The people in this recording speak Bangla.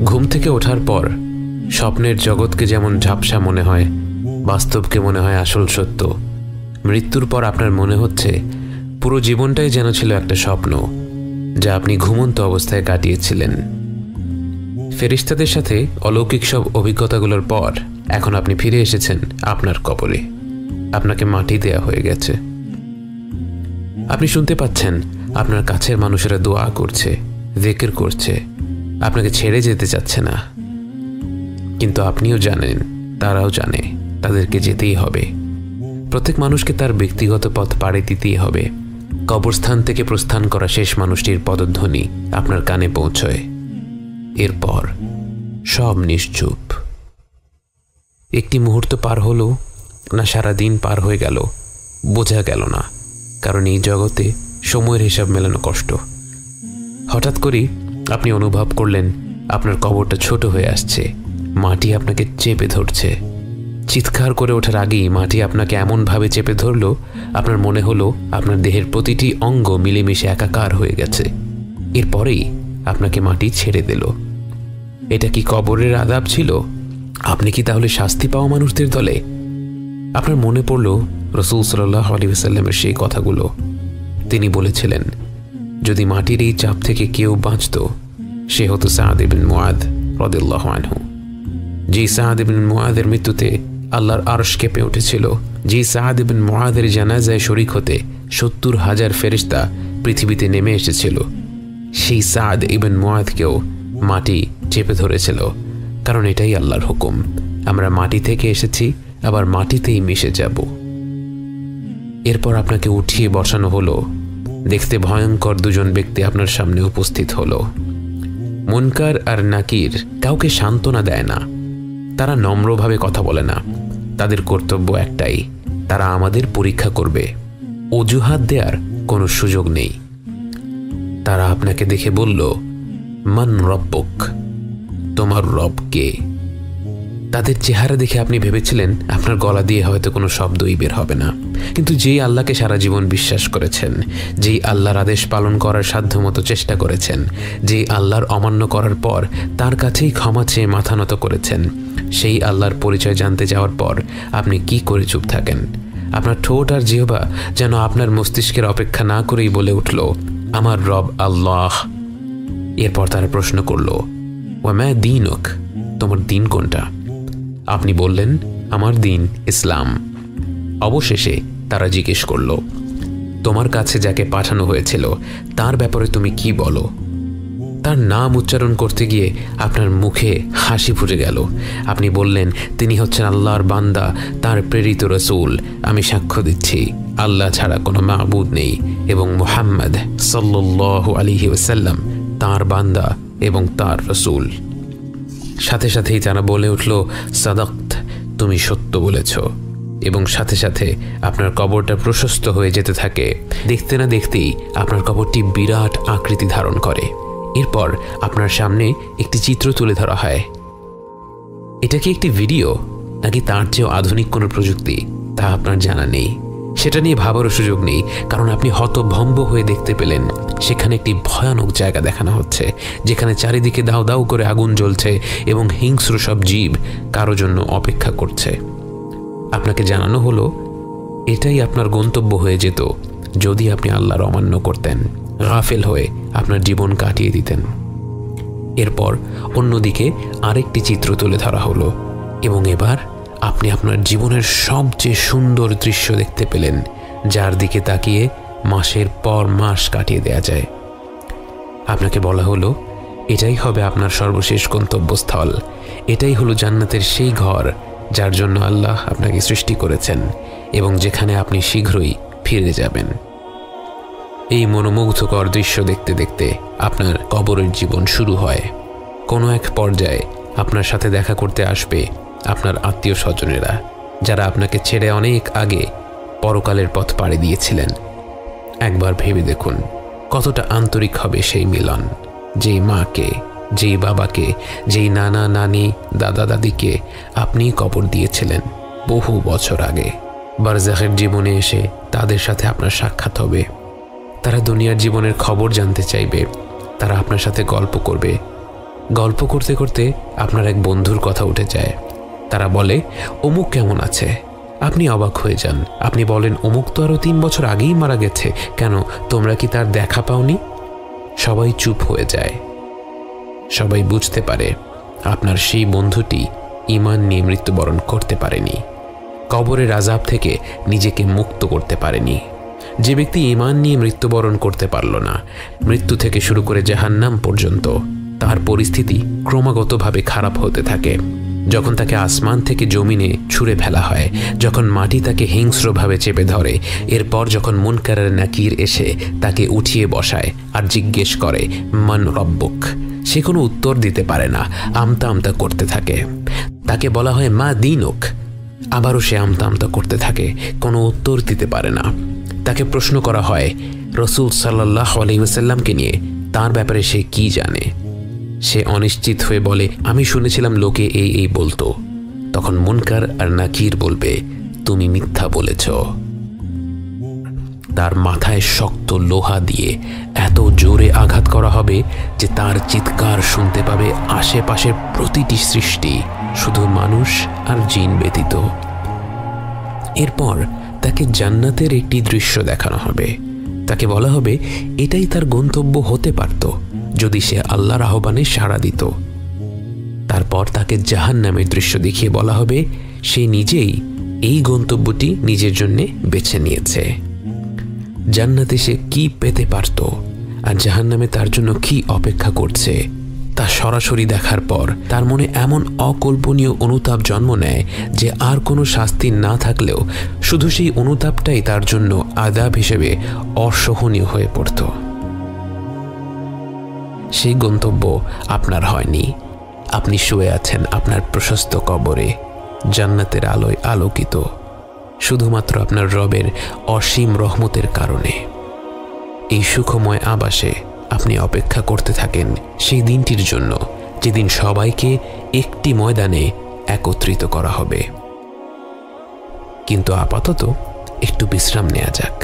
ঘুম থেকে ওঠার পর স্বপ্নের জগৎকে যেমন ঝাপসা মনে হয়, বাস্তবকে মনে হয় আসল সত্য। মৃত্যুর পর আপনার মনে হচ্ছে পুরো জীবনটাই যেন ছিল একটা স্বপ্ন, যা আপনি ঘুমন্ত অবস্থায় কাটিয়েছিলেন। ফেরেশতাদের সাথে অলৌকিক সব অভিজ্ঞতাগুলোর পর এখন আপনি ফিরে এসেছেন আপনার কবরে। আপনাকে মাটি দেয়া হয়ে গেছে। আপনি শুনতে পাচ্ছেন আপনার কাছের মানুষেরা দোয়া করছে, জিকির করছে, আপনাকে ছেড়ে যেতে চাচ্ছে না। কিন্তু আপনিও জানেন, তারাও জানে, তাদেরকে যেতেই হবে। প্রত্যেক মানুষকে তার ব্যক্তিগত পথ পাড়ি দিতেই হবে। কবরস্থান থেকে প্রস্থান করা শেষ মানুষটির পদধ্বনি আপনার কানে পৌঁছয়। এরপর সব নিশ্চুপ। একটি মুহূর্ত পার হলো না সারা দিন পার হয়ে গেল বোঝা গেল না, কারণ এই জগতে সময়ের হিসাব মেলানো কষ্ট। হঠাৎ করেই আপনি অনুভব করলেন আপনার কবরটা ছোট হয়ে আসছে, মাটি আপনাকে চেপে ধরছে। চিৎকার করে ওঠার আগেই মাটি আপনাকে এমনভাবে চেপে ধরল, আপনার মনে হলো আপনার দেহের প্রতিটি অঙ্গ মিলেমিশে একাকার হয়ে গেছে। এরপরেই আপনাকে মাটি ছেড়ে দিল। এটা কি কবরের আযাব ছিল? আপনি কি তাহলে শাস্তি পাওয়া মানুষদের দলে? আপনার মনে পড়ল রাসূল সাল্লাল্লাহু আলাইহি ওয়াসাল্লামের সেই কথাগুলো। তিনি বলেছিলেন, যদি মাটির এই চাপ থেকে কেউ বাঁচত, সে হতো সাদ ইবনে মুআদ রাদিয়াল্লাহু আনহু। যে সাদ ইবনে মুআদের মৃত্যুতে আল্লাহর আরশ কেঁপে উঠেছিল, যে সাদ ইবনে মুআদের জানাজায় শরীক হতে ৭০,০০০ ফেরেশতা পৃথিবীতে নেমে এসেছিল, সেই সাদ ইবনে মুআদকেও মাটি চেপে ধরেছিল। কারণ এটাই আল্লাহর হুকুম, আমরা মাটি থেকে এসেছি, আবার মাটিতেই মিশে যাব। এরপর আপনাকে উঠিয়ে বসানো হলো। দেখতে ভয়ঙ্কর দুজন ব্যক্তি আপনার সামনে উপস্থিত হলো। মুনকার আর নাকির কাউকে সান্ত্বনা দেয় না, তারা নম্রভাবে কথা বলে না। তাদের কর্তব্য একটাই, তারা আমাদের পরীক্ষা করবে। অজুহাত দেওয়ার কোনো সুযোগ নেই। তারা আপনাকে দেখে বলল, মান রব্বুক, তোমার রব কে? তাদের চেহারা দেখে আপনি ভেবেছিলেন আপনার গলা দিয়ে হয়তো কোনো শব্দই বের হবে না। কিন্তু যেই আল্লাহকে সারা জীবন বিশ্বাস করেছেন, যেই আল্লাহর আদেশ পালন করার সাধ্যমতো চেষ্টা করেছেন, যেই আল্লাহর অমান্য করার পর তার কাছেই ক্ষমা চেয়ে মাথা নত করেছেন, সেই আল্লাহর পরিচয় জানতে যাওয়ার পর আপনি কি করে চুপ থাকেন? আপনার ঠোঁট আর জিহ্বা যেন আপনার মস্তিষ্কের অপেক্ষা না করেই বলে উঠল, আমার রব আল্লাহ। এরপর তারা প্রশ্ন করল, ওয়া মা দীনুক, তোমার দিন কোনটা? আপনি বললেন, আমার দিন ইসলাম। অবশেষে তারা জিজ্ঞেস করল, তোমার কাছে যাকে পাঠানো হয়েছিল তার ব্যাপারে তুমি কি বলো? তার নাম উচ্চারণ করতে গিয়ে আপনার মুখে হাসি ফুটে গেল। আপনি বললেন, তিনি হচ্ছেন আল্লাহর বান্দা, তার প্রেরিত রাসূল। আমি সাক্ষ্য দিচ্ছি আল্লাহ ছাড়া কোনো মাবুদ নেই এবং মুহাম্মদ সাল্লাল্লাহু আলাইহি ওয়াসাল্লাম তার বান্দা এবং তার রাসূল। সাথে সাথেই তারা বলে উঠল, সাদাক্ত, তুমি সত্য বলেছ। এবং সাথে সাথে আপনার কবরটা প্রশস্ত হয়ে যেতে থাকে। দেখতে না দেখতেই আপনার কবরটি বিরাট আকৃতি ধারণ করে। এরপর আপনার সামনে একটি চিত্র তুলে ধরা হয়। এটা কি একটি ভিডিও নাকি তার চেয়েও আধুনিক কোনো প্রযুক্তি, তা আপনার জানা নেই। সেটা নিয়ে ভাবারও সুযোগ নেই, কারণ আপনি হতভম্ব হয়ে দেখতে পেলেন সেখানে একটি ভয়ানক জায়গা দেখানো হচ্ছে, যেখানে চারিদিকে দাউ দাউ করে আগুন জ্বলছে এবং হিংস্র সব জীব কারো জন্য অপেক্ষা করছে। আপনাকে জানানো হলো এটাই আপনার গন্তব্য হয়ে যেত যদি আপনি আল্লাহর অমান্য করতেন, গাফেল হয়ে আপনার জীবন কাটিয়ে দিতেন। এরপর অন্যদিকে আরেকটি চিত্র তুলে ধরা হলো এবং এবার আপনি আপনার জীবনের সবচেয়ে সুন্দর দৃশ্য দেখতে পেলেন, যার দিকে তাকিয়ে মাসের পর মাস কাটিয়ে দেয়া যায়। আপনাকে বলা হলো এটাই হবে আপনার সর্বশেষ গন্তব্যস্থল, এটাই হলো জান্নাতের সেই ঘর যার জন্য আল্লাহ আপনাকে সৃষ্টি করেছেন এবং যেখানে আপনি শীঘ্রই ফিরে যাবেন। এই মনোমুগ্ধকর দৃশ্য দেখতে দেখতে আপনার কবরের জীবন শুরু হয়। কোনো এক পর্যায়ে আপনার সাথে দেখা করতে আসবে আপনার আত্মীয় স্বজনেরা, যারা আপনাকে ছেড়ে অনেক আগে পরকালের পথ পাড়ি দিয়েছিলেন। একবার ভেবে দেখুন কতটা আন্তরিক হবে সেই মিলন। যেই মাকে, যেই বাবাকে, যেই নানা নানি, দাদা দাদিকে আপনি কবর দিয়েছিলেন বহু বছর আগে, বারজাখের জীবনে এসে তাদের সাথে আপনার সাক্ষাৎ হবে। তারা দুনিয়ার জীবনের খবর জানতে চাইবে, তারা আপনার সাথে গল্প করবে। গল্প করতে করতে আপনার এক বন্ধুর কথা উঠে যায়। তারা বলে, অমুক কেমন আছে? আপনি অবাক হয়ে যান। আপনি বলেন, অমুক তো আরও 3 বছর আগেই মারা গেছে, কেন তোমরা কি তার দেখা পাওনি? সবাই চুপ হয়ে যায়। সবাই বুঝতে পারে আপনার সেই বন্ধুটি ঈমান নিয়ে মৃত্যুবরণ করতে পারেনি, কবরের আযাব থেকে নিজেকে মুক্ত করতে পারেনি। যে ব্যক্তি ঈমান নিয়ে মৃত্যুবরণ করতে পারল না, মৃত্যু থেকে শুরু করে জাহান্নাম পর্যন্ত তার পরিস্থিতি ক্রমাগতভাবে খারাপ হতে থাকে। যখন তাকে আসমান থেকে জমিনে ছুঁড়ে ফেলা হয়, যখন মাটি তাকে হিংস্রভাবে চেপে ধরে, এরপর যখন মুনকার আর নাকির এসে তাকে উঠিয়ে বসায় আর জিজ্ঞেস করে মান রব্বুক, সে কোনো উত্তর দিতে পারে না, আমতা আমতা করতে থাকে। তাকে বলা হয় মা দীনুক, আবারও সে আমতা আমতা করতে থাকে, কোনো উত্তর দিতে পারে না। তাকে প্রশ্ন করা হয় রাসূল সাল্লাল্লাহু আলাইহি ওয়াসাল্লামকে নিয়ে, তার ব্যাপারে সে কি জানে। সে অনিশ্চিত হয়ে বলে, আমি শুনেছিলাম লোকে এই বলতো। তখন মুনকার আর নাকির বলবে, তুমি মিথ্যা বলেছ। তার মাথায় শক্ত লোহা দিয়ে এত জোরে আঘাত করা হবে যে তার চিৎকার শুনতে পাবে আশেপাশের প্রতিটি সৃষ্টি, শুধু মানুষ আর জিন ব্যতীত। এরপর তাকে জান্নাতের একটি দৃশ্য দেখানো হবে। তাকে বলা হবে এটাই তার গন্তব্য হতে পারত যদি সে আল্লাহর আহ্বানে সাড়া দিত। তারপর তাকে জাহান্নামের দৃশ্য দেখিয়ে বলা হবে সে নিজেই এই গন্তব্যটি নিজের জন্য বেছে নিয়েছে। জান্নাতে সে কি পেতে পারত আর জাহান্নামে তার জন্য কি অপেক্ষা করছে তা সরাসরি দেখার পর তার মনে এমন অকল্পনীয় অনুতাপ জন্ম নেয় যে আর কোনো শাস্তি না থাকলেও শুধু সেই অনুতাপটাই তার জন্য আযাব হিসেবে অসহনীয় হয়ে পড়ত। সেই গন্তব্য আপনার হয়নি। আপনি শুয়ে আছেন আপনার প্রশস্ত কবরে, জান্নাতের আলোয় আলোকিত, শুধুমাত্র আপনার রবের অসীম রহমতের কারণে। এই সুখময় আবাসে আপনি অপেক্ষা করতে থাকেন সেই দিনটির জন্য, যেদিন সবাইকে একটি ময়দানে একত্রিত করা হবে। কিন্তু আপাতত একটু বিশ্রাম নেওয়া যাক।